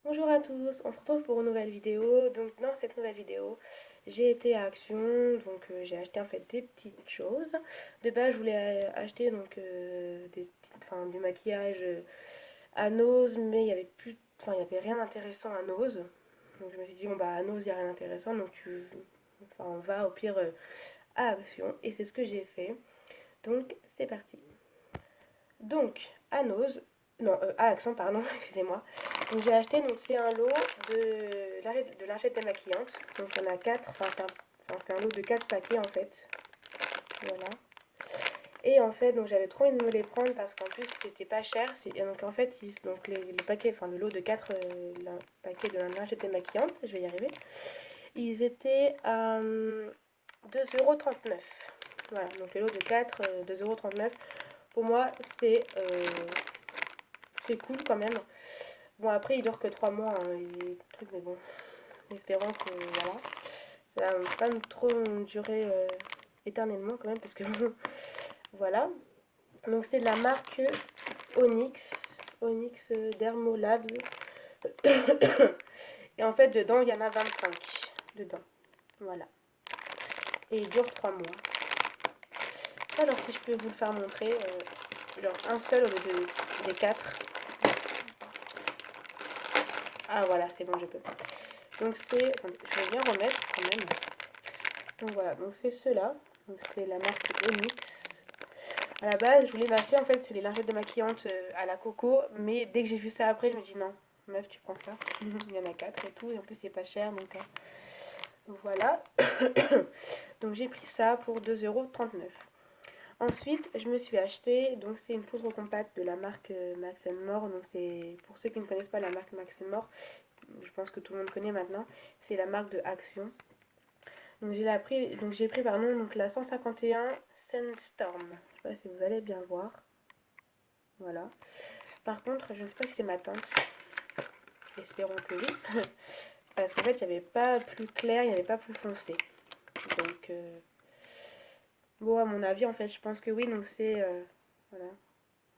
Bonjour à tous, on se retrouve pour une nouvelle vidéo. Donc dans cette nouvelle vidéo, j'ai été à Action, donc j'ai acheté en fait des petites choses. De base, je voulais acheter donc du maquillage à Nose, mais il y avait plus, enfin il y avait rien d'intéressant à Nose. Donc je me suis dit bon bah à Nose il y a rien d'intéressant, donc on va au pire à Action et c'est ce que j'ai fait. Donc c'est parti. Donc, à Nose, non, à Action, pardon, excusez-moi. Donc, j'ai acheté, donc c'est un lot de lingettes démaquillantes. Donc, il y en a 4, c'est un lot de 4 paquets en fait. Voilà. Et en fait, donc j'avais trop envie de me les prendre parce qu'en plus c'était pas cher. Et donc en fait, donc les paquets, enfin le lot de 4 paquets de lingettes démaquillantes, je vais y arriver, ils étaient à 2,39 €. Voilà, donc les lots de 4, 2,39 €. Pour moi, c'est cool quand même. Bon, après, il dure que 3 mois, hein, les trucs, mais bon, espérons que voilà. Ça va pas trop durer éternellement quand même, parce que voilà. Donc, c'est de la marque Onyx, Onyx Dermolabs. Et en fait, dedans, il y en a 25 dedans. Voilà. Et il dure 3 mois. Alors, si je peux vous le faire montrer, genre un seul au lieu des 4. Ah, voilà, c'est bon, je peux. Donc c'est, je vais bien remettre quand même. Donc voilà, donc c'est ceux-là. Donc c'est la marque Onyx. À la base, je voulais m'acheter en fait, c'est les lingettes démaquillantes à la coco, mais dès que j'ai vu ça après, je me dis non, meuf, tu prends ça. Il y en a 4 et tout, et en plus c'est pas cher, donc voilà. Donc j'ai pris ça pour 2,39 €. Ensuite, je me suis acheté, donc c'est une poudre compacte de la marque Max More. Donc c'est pour ceux qui ne connaissent pas la marque Max More, je pense que tout le monde connaît maintenant. C'est la marque de Action. Donc j'ai pris pardon, donc la 151 Sandstorm. Je sais pas si vous allez bien voir. Voilà. Par contre, je ne sais pas si c'est ma teinte. Espérons que oui. Parce qu'en fait, il n'y avait pas plus clair, il n'y avait pas plus foncé. Donc, bon, à mon avis, en fait, je pense que oui. Donc, voilà,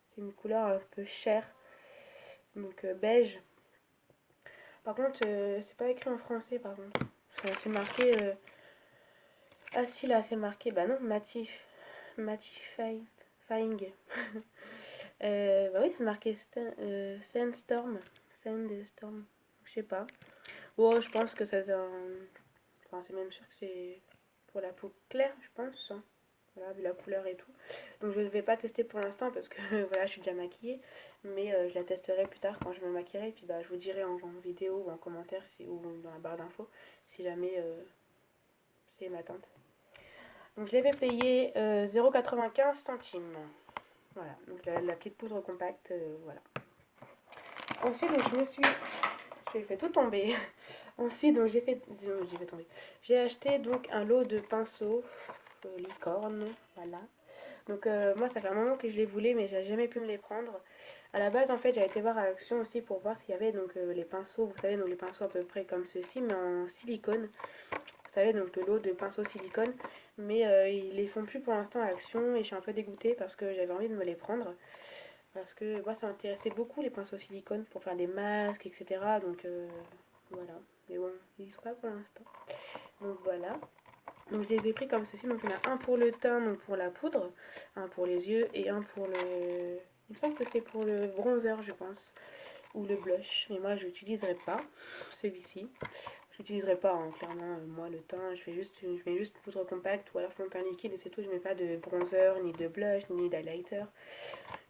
c'est une couleur un peu chère. Donc, beige. Par contre, c'est pas écrit en français, par contre. C'est marqué. Ah, si, là, c'est marqué. Bah non, Mattifying. Bah oui, c'est marqué Sandstorm. Sandstorm. Je sais pas. Oh, je pense que ça. Enfin, c'est même sûr que c'est pour la peau claire, je pense, hein. Voilà, vu la couleur et tout. Donc, je ne vais pas tester pour l'instant parce que voilà, je suis déjà maquillée. Mais je la testerai plus tard quand je me maquillerai. Et puis, bah, je vous dirai en vidéo ou en commentaire ou dans la barre d'infos si jamais c'est ma teinte. Donc, je l'avais payé 0,95 centimes. Voilà, donc la petite poudre compacte, voilà. Ensuite, donc, j'ai fait tout tomber. Ensuite, donc j'ai fait tomber. J'ai acheté donc un lot de pinceaux licorne, voilà. Donc moi, ça fait un moment que je les voulais, mais j'ai jamais pu me les prendre. À la base, en fait, j'avais été voir à Action aussi pour voir s'il y avait donc les pinceaux, vous savez, donc les pinceaux à peu près comme ceci, mais en silicone. Vous savez, donc le lot de pinceaux silicone. Mais ils les font plus pour l'instant à Action et je suis un peu dégoûtée parce que j'avais envie de me les prendre. Parce que moi, ça m'intéressait beaucoup les pinceaux silicone pour faire des masques, etc. Donc voilà. Mais bon, ils y sont pas pour l'instant. Donc voilà. Donc je les ai pris comme ceci. Donc il y en a un pour le teint, donc pour la poudre, un pour les yeux et un pour le. Il me semble que c'est pour le bronzer, je pense, ou le blush. Mais moi, je n'utiliserai pas celui-ci. Je n'utiliserai pas, hein, clairement. Moi, le teint, je mets juste poudre compacte ou alors fond de teint liquide et c'est tout. Je mets pas de bronzer, ni de blush, ni d'highlighter.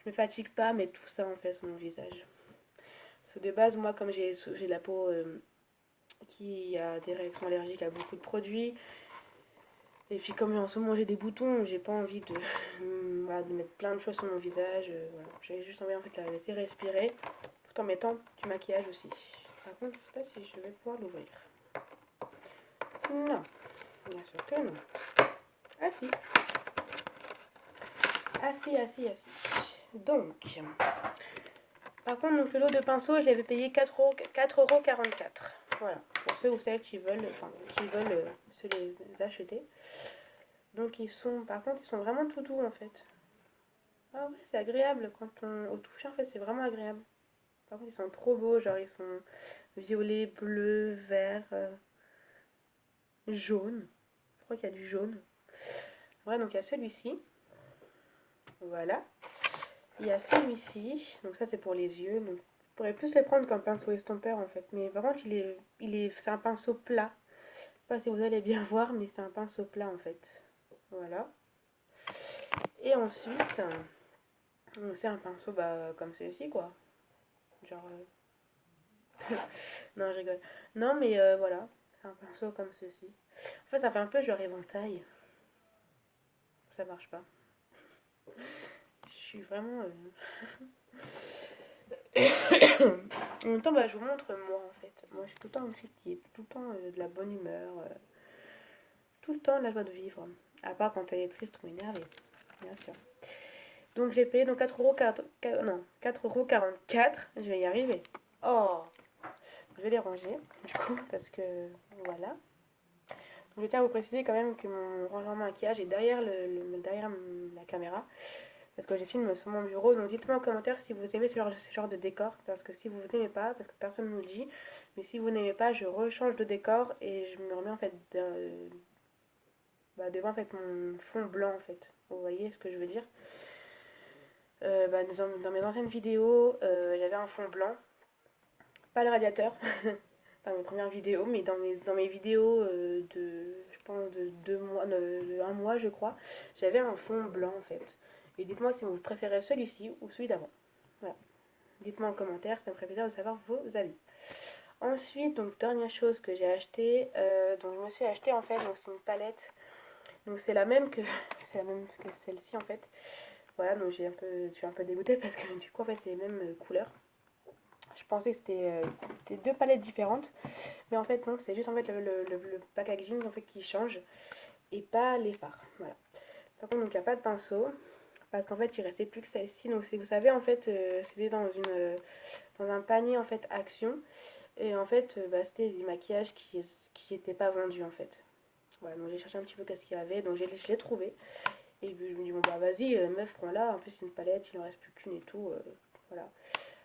Je me fatigue pas, mais tout ça en fait sur mon visage. Parce que de base, moi, comme j'ai la peau qui a des réactions allergiques à beaucoup de produits, et puis comme en ce moment j'ai des boutons, j'ai pas envie de, voilà, de mettre plein de choses sur mon visage. Voilà. J'ai juste envie en fait de la laisser respirer, tout en mettant du maquillage aussi. Par contre, je sais pas si je vais pouvoir l'ouvrir. Non, bien sûr que non. Ah si, ah si, ah si, ah si. Donc, par contre, donc, le lot de pinceaux, je l'avais payé 4,44 €. Voilà, pour ceux ou celles qui veulent se les acheter. Donc par contre, ils sont vraiment tout doux en fait. Ah ouais, c'est agréable quand on au toucher en fait, c'est vraiment agréable. Par contre, ils sont trop beaux, genre ils sont violet, bleu, vert, jaune. Je crois qu'il y a du jaune. Voilà, donc il y a celui-ci. Voilà. Il y a celui-ci. Donc ça, c'est pour les yeux. Donc, je pourrais plus les prendre comme pinceau estompeur en fait. Mais par contre, c'est un pinceau plat. Je sais pas si vous allez bien voir, mais c'est un pinceau plat en fait. Voilà. Et ensuite, c'est un pinceau comme celui-ci quoi. Genre. Non, je rigole. Non, mais voilà. C'est un pinceau comme ceci. En fait, ça fait un peu genre éventail. Ça marche pas. Je suis vraiment. En même temps, je vous montre moi en fait. Moi, je suis tout le temps une fille qui est tout le temps de la bonne humeur. Tout le temps la joie de vivre. À part quand elle est triste ou énervée, bien sûr. Donc j'ai payé donc 4,44 non, 4,44 €. Je vais y arriver. Oh, je vais les ranger du coup parce que voilà. Donc, je tiens à vous préciser quand même que mon rangement maquillage est derrière la caméra parce que j'ai filmé sur mon bureau. Donc dites-moi en commentaire si vous aimez ce genre de décor parce que si vous n'aimez pas, parce que personne ne me le dit, mais si vous n'aimez pas, je rechange de décor et je me remets en fait devant en fait mon fond blanc en fait. Vous voyez ce que je veux dire? Dans mes anciennes vidéos, j'avais un fond blanc, pas le radiateur, dans mes premières vidéos, mais dans mes vidéos je pense, de 2 mois, de 1 mois, je crois, j'avais un fond blanc en fait. Et dites-moi si vous préférez celui-ci ou celui d'avant. Voilà. Dites-moi en commentaire, ça me ferait plaisir de savoir vos avis. Ensuite, donc dernière chose que j'ai acheté, donc je me suis acheté en fait, donc c'est une palette. Donc c'est la même que celle-ci en fait. Voilà, donc je suis un peu dégoûtée parce que du coup en fait c'est les mêmes couleurs. Je pensais que c'était deux palettes différentes, mais en fait non, c'est juste en fait le packaging en fait qui change et pas les fards. Voilà. Par contre donc il n'y a pas de pinceau parce qu'en fait il restait plus que celle-ci. Donc vous savez en fait c'était dans un panier en fait Action et en fait c'était des maquillages qui n'étaient pas vendus en fait. Voilà, donc j'ai cherché un petit peu qu'est-ce qu'il y avait, donc je l'ai trouvé. Et puis je me dis, bon bah vas-y, meuf, prends-la. En plus, c'est une palette, il en reste plus qu'une et tout. Voilà.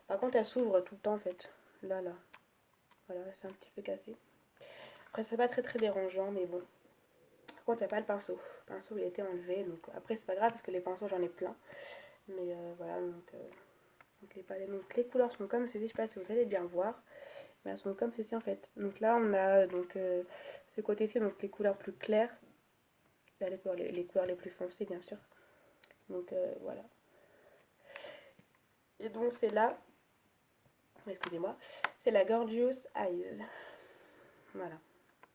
Par contre, elle s'ouvre tout le temps en fait. Là, là. Voilà, c'est un petit peu cassé. Après, c'est pas très très dérangeant, mais bon. Par contre, il n'y a pas le pinceau. Le pinceau, il a été enlevé. Donc après, c'est pas grave parce que les pinceaux, j'en ai plein. Mais voilà, donc les couleurs sont comme ceci. Je sais pas si vous allez bien voir. Mais elles sont comme ceci en fait. Donc là, on a ce côté-ci, donc les couleurs plus claires. Là, les couleurs les plus foncées, bien sûr. Donc voilà. Et donc c'est là, excusez-moi, c'est la Gorgeous Eyes. Voilà.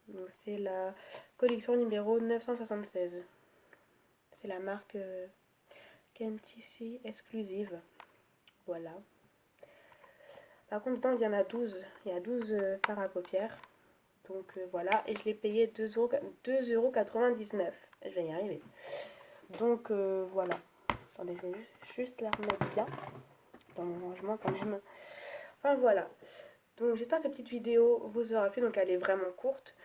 Donc c'est la collection numéro 976. C'est la marque Kentici exclusive. Voilà. Par contre, dedans, il y en a 12. Il y a 12 fards à paupières. Donc voilà. Et je l'ai payé 2,99 €. Je vais y arriver. Donc voilà. Attendez, je vais juste la remettre bien dans mon rangement quand même. Enfin voilà. Donc j'espère que cette petite vidéo vous aura plu. Donc elle est vraiment courte.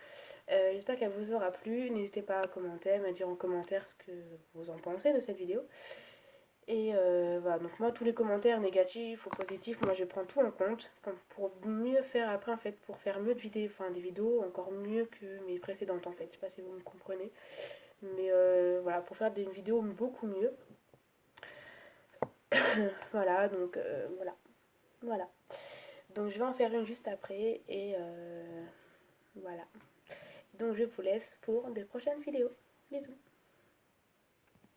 J'espère qu'elle vous aura plu. N'hésitez pas à commenter, à me dire en commentaire ce que vous en pensez de cette vidéo. Et voilà, donc moi tous les commentaires négatifs ou positifs, moi je prends tout en compte pour mieux faire après en fait, pour faire mieux de vidéos, enfin des vidéos encore mieux que mes précédentes en fait. Je sais pas si vous me comprenez, mais voilà, pour faire des vidéos beaucoup mieux. Voilà, donc voilà. Donc je vais en faire une juste après et voilà. Donc je vous laisse pour de prochaines vidéos.